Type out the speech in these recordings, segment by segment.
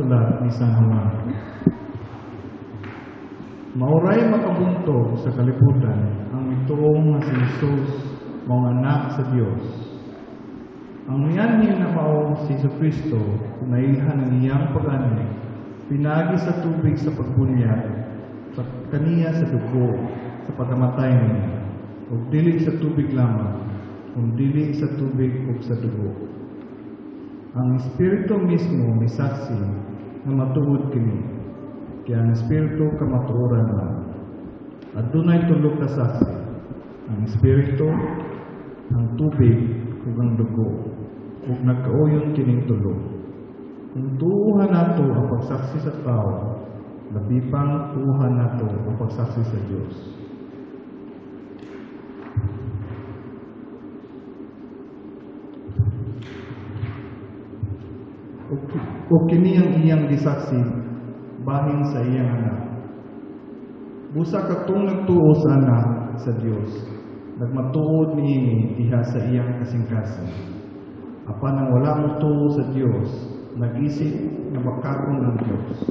pagsulat ni San Juan. Mauray makabuntog sa kalibutan ang ituong nga si Jesus, mga anak sa Diyos. Ang yan niya na mao si Kristo, naihan ang iyang pag-ani, pinagi sa tubig sa pagbunyag, sa kaniya sa dugo, sa pagkamatay niya, ug dili sa tubig lamang, kung dili sa tubig ug sa dugo. Ang Espiritu mismo may saksi na matuod kini, kaya ang Espiritu kamatuoran lang. At dunay tulo ka saksi, ang Espiritu, ang tubig, ug ang dugo, ug nagkauyon kining tulo. Kung tuuhan nato ang pagsaksi sa tao, labi pang tuuhan nato ang pagsaksi sa Diyos. O kini ang iyang gisaksi bahin sa iyang anak. Busa katong nagtuo sa anak sa Dios, nagmatuod niini diha sa iyang kasing-kasing. Apan ang wala motuo sa Dios, nag-isip na makakon ang Dios.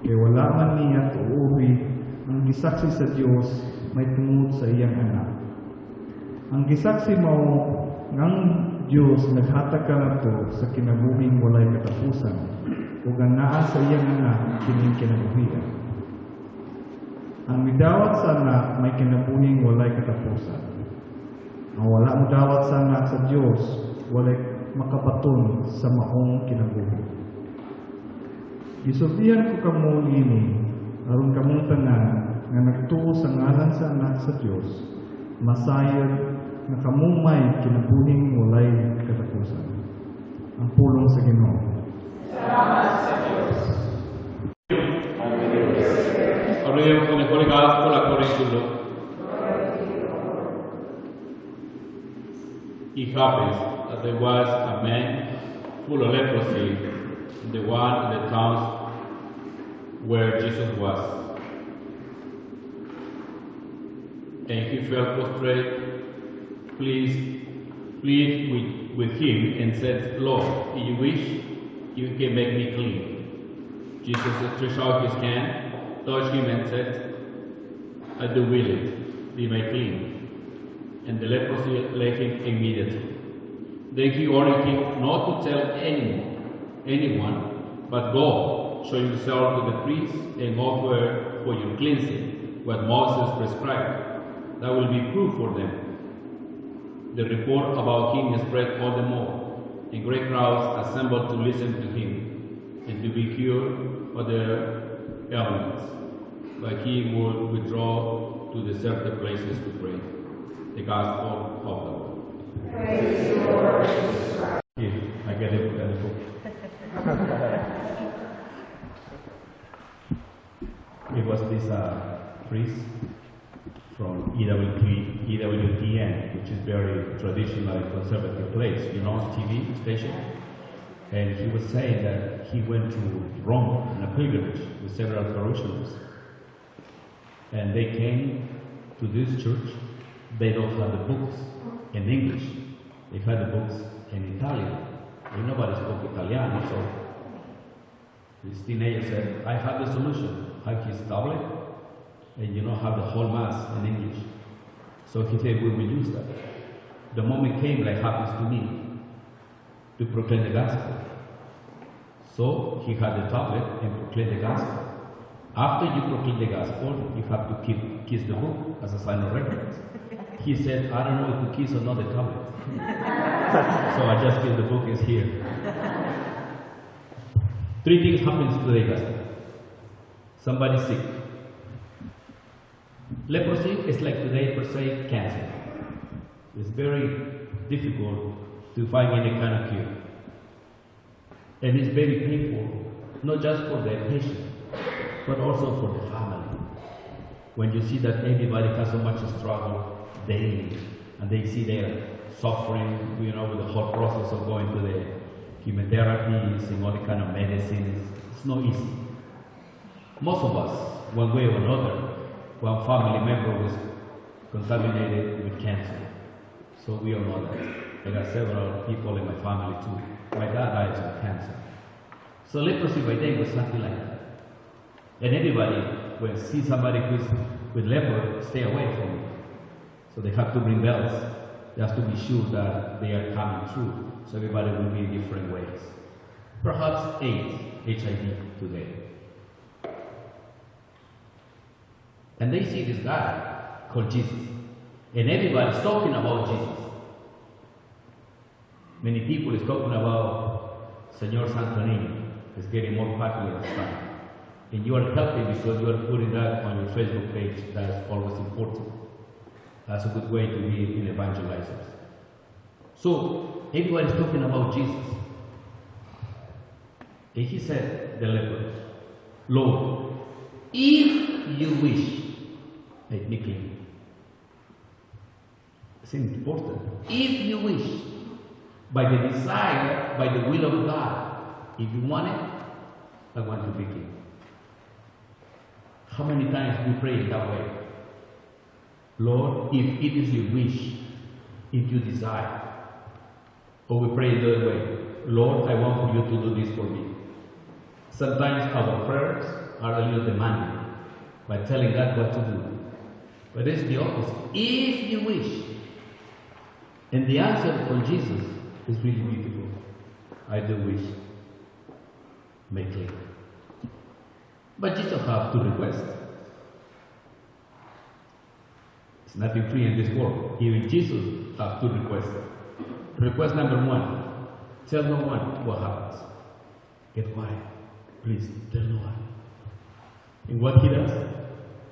Kaya wala man niya tuuhi ang gisaksi sa Dios may tungod sa iyang anak. Ang gisaksi mao ngang Diyos naghatag ka nato sa kinabuhing walay katapusan ug ang naa sa iyang anak kining kinabuhian. Ang midawat sa anak may kinabuhing walay katapusan. Ang wala modawat sa anak sa Diyos walay makapaton sa maong kinabuhi. Gisultihan ko kamo ini aron kamong tanan nga nagtuo sa ngalan sa anak sa Diyos, masayod na kamumay kinabuhing walay katapusan. Ang pulong sa Ginoo. Salamat sa Diyos. Oremos con el colega por la corriente. It happens that there was a man full of leprosy in the towns where Jesus was. And he fell prostrate, plead with him and said, Lord, if you wish, you can make me clean. Jesus stretched out his hand, touched him and said, I do will it, be made clean. And the leprosy left him immediately. Then he ordered him not to tell anyone, but go, show yourself to the priest and offer for your cleansing what Moses prescribed. That will be proof for them. The report about him spread all the more, and great crowds assembled to listen to him and to be cured of their ailments. But he would withdraw to deserted places to pray. The Gospel of the Lord. Praise the Lord Jesus Christ. I get it in the book. It was this priest from EWTN, which is very traditional and conservative place, TV station. And he was saying that he went to Rome on a pilgrimage with several parishioners. And they came to this church. They don't have the books in English. They had the books in Italian. And nobody spoke Italian, so this teenager said, I have the solution. Have his tablet, and have the whole Mass in English. So he said, we will use that. The moment came, like happens to me, to proclaim the gospel. So he had the tablet and proclaimed the gospel. After you proclaim the gospel, you have to kiss the book as a sign of reverence. He said, I don't know if to kiss or not the tablet. So I just kissed the book, is here. 3 things happens today, guys. Somebody sick. Leprosy is like today, per se, cancer. It's very difficult to find any kind of cure. And it's very painful, not just for the patient, but also for the family. When you see that everybody has so much struggle daily, and they see their suffering, with the whole process of going to the chemotherapies and all the kind of medicines, it's not easy. Most of us, one way or another, one family member was contaminated with cancer. So we all know that. There are several people in my family too. My dad died of cancer. So leprosy by then was something like that. And everybody, when see somebody who's with leper, stay away from it. So they have to bring bells. They have to be sure that they are coming through. So everybody will be in different ways. Perhaps AIDS, HIV today. And they see this guy called Jesus. And everybody's talking about Jesus. Many people is talking about Señor Santo Nino. It's getting more popular this time. And you are helping because you are putting that on your Facebook page. That's always important. That's a good way to be in evangelizers. So everybody's talking about Jesus. And he said, the leper, Lord, if you wish, make me clean. It's important. If you wish, by the desire, by the will of God, if you want it, I want to be clean. How many times we pray that way? Lord, if it is your wish, if you desire. Or we pray the other way. Lord, I want for you to do this for me. Sometimes our prayers are a little demanding by telling God what to do. But it's the opposite. If you wish. And the answer from Jesus is really beautiful. I do wish. Make clean. But Jesus have two requests. It's nothing free in this world. Even Jesus have two requests. Request number one, tell no one what happens. Get quiet. Please, tell no one. And what he does?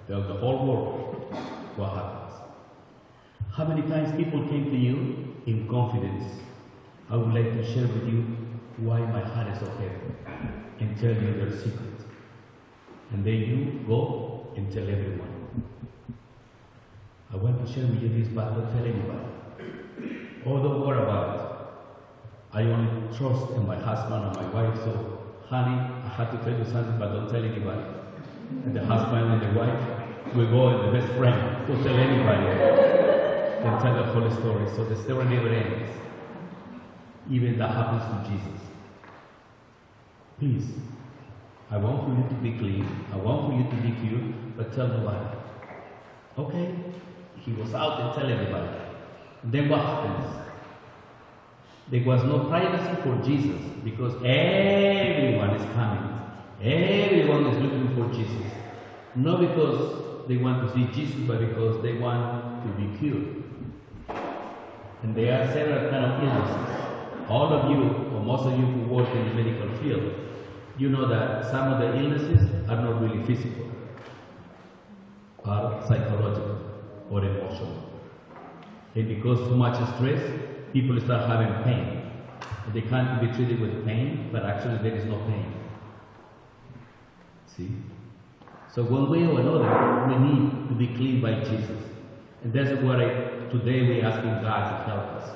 Tell the whole world what happens. How many times people came to you in confidence? I would like to share with you why my heart is so heavy and tell you their secret. And then you go and tell everyone. I want to share with you this, but don't tell anybody. Oh, don't worry about it. I only trust in my husband and my wife, so honey, I have to tell you something, but don't tell anybody. And the husband and the wife will go and the best friend to tell anybody and tell the whole story. So the story never ends. Even that happens to Jesus. Please, I want for you to be clean. I want for you to be cured, but tell nobody. Okay? He was out and tell everybody. Then what happens? There was no privacy for Jesus because everyone is coming. Everyone is looking for Jesus. Not because they want to see Jesus, but because they want to be cured. And there are several kind of illnesses. All of you, or most of you who work in the medical field, you know that some of the illnesses are not really physical, are psychological or emotional. And because too much stress, people start having pain. And they can't be treated with pain, but actually there is no pain. See? So one way or another, we need to be cleaned by Jesus. And that's what today we're asking God to help us.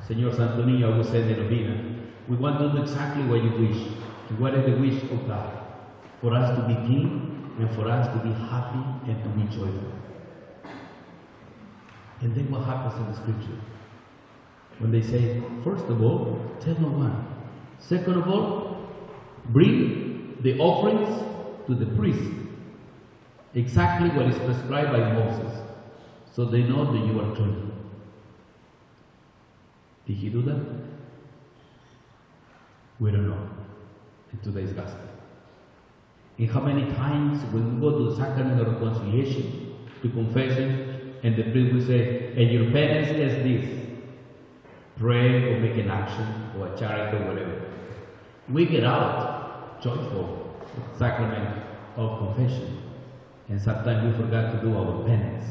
Señor Santo Nino, I will say the Novena. We want to do exactly what you wish. And what is the wish of God? For us to be clean and for us to be happy and to be joyful. And then what happens in the scripture? When they say, first of all, tell no one. Second of all, bring the offerings to the priest. Exactly what is prescribed by Moses. So they know that you are clean. Did he do that? We don't know in today's gospel. And how many times when we go to the sacrament of reconciliation, to confession, and the priest will say, and your penance is this. Pray or make an action or a charity or whatever. We get out joyful with the sacrament of confession. And sometimes we forgot to do our penance.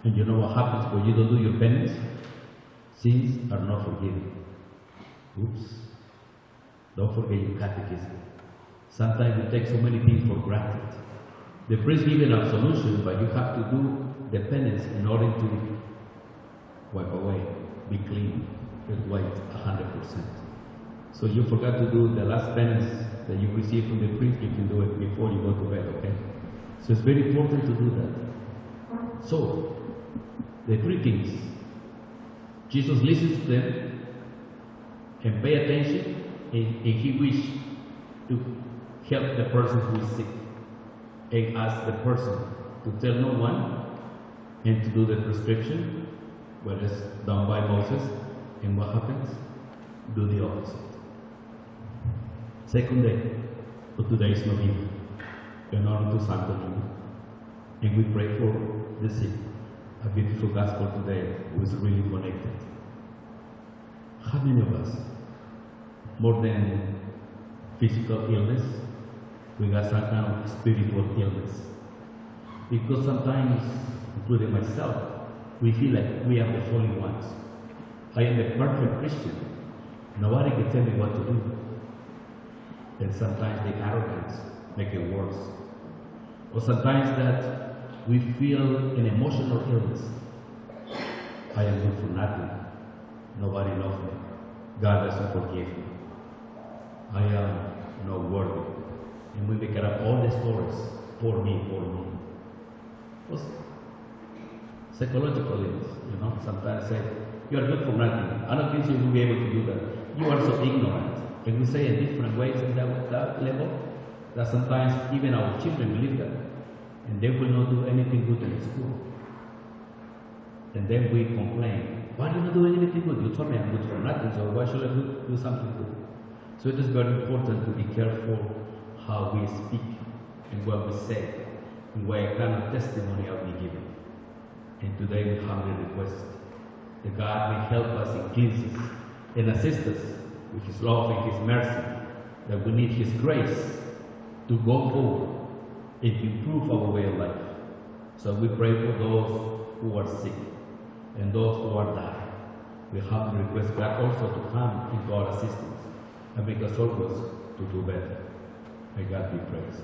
And you know what happens when you don't do your penance? Sins are not forgiven. Oops. Don't forget your catechism. Sometimes we take so many things for granted. The priest gives an absolution, but you have to do the penance in order to wipe away, be clean, get white 100%. So you forgot to do the last penance that you received from the priest, you can do it before you go to bed, okay? So it's very important to do that. So, the three kings, Jesus listens to them and pay attention, and he wished to help the person who is sick and ask the person to tell no one and to do the prescription, what is done by Moses. And what happens? Do the opposite. Second day, but today is Novena, in honor to Santo Nino. And we pray for the sick. A beautiful gospel today was really connected. How many of us, more than physical illness, we got some kind of spiritual illness? Because sometimes, including myself, we feel like we are the holy ones. I am a perfect Christian. Nobody can tell me what to do. And sometimes the arrogance makes it worse. Or sometimes that we feel an emotional illness. I am good for nothing. Nobody loves me. God doesn't forgive me. I am not worthy. And we make up all the stories for me. What's psychological illness, sometimes say, you are good for nothing. I don't think you will be able to do that. You are so ignorant. And we say in different ways at that level, that sometimes even our children believe that. And they will not do anything good in school. And then we complain, why do you not do anything good? You told me I'm good for nothing, so why should I do something good? So it is very important to be careful how we speak and what we say, and what kind of testimony are we giving. And today we humbly request that God may help us and cleanse us and assist us with His love and His mercy, that we need His grace to go forward and to improve our way of life. So we pray for those who are sick and those who are dying. We humbly request God also to come into our assistance and make us always to do better. May God be praised.